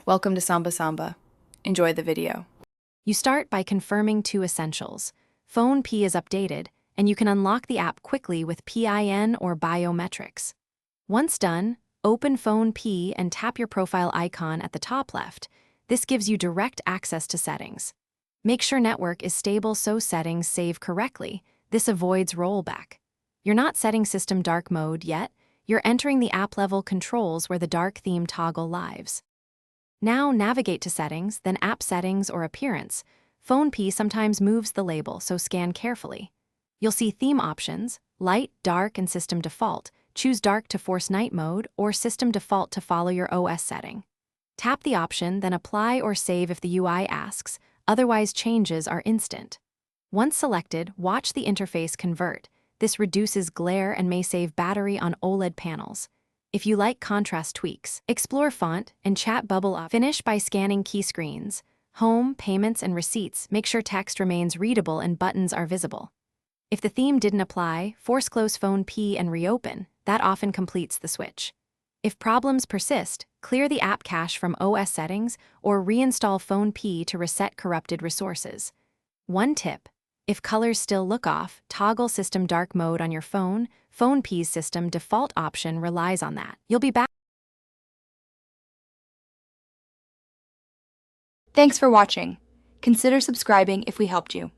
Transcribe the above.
Welcome to Samba Samba. Enjoy the video. You start by confirming 2 essentials. Phonepe is updated, and you can unlock the app quickly with PIN or biometrics. Once done, open Phonepe and tap your profile icon at the top left. This gives you direct access to settings. Make sure network is stable so settings save correctly. This avoids rollback. You're not setting system dark mode yet. You're entering the app-level controls where the dark theme toggle lives. Now navigate to Settings, then App Settings or Appearance. Phonepe sometimes moves the label, so scan carefully. You'll see theme options, light, dark, and system default. Choose dark to force night mode or system default to follow your OS setting. Tap the option, then apply or save if the UI asks, otherwise changes are instant. Once selected, watch the interface convert. This reduces glare and may save battery on OLED panels. If you like contrast tweaks, explore font and chat bubble up. Finish by scanning key screens. Home, payments, and receipts. Make sure text remains readable and buttons are visible. If the theme didn't apply, force close Phonepe and reopen. That often completes the switch. If problems persist, clear the app cache from OS settings or reinstall Phonepe to reset corrupted resources. One tip: if colors still look off, toggle system dark mode on your phone. Phonepe's system default option relies on that. You'll be back. Thanks for watching. Consider subscribing if we helped you.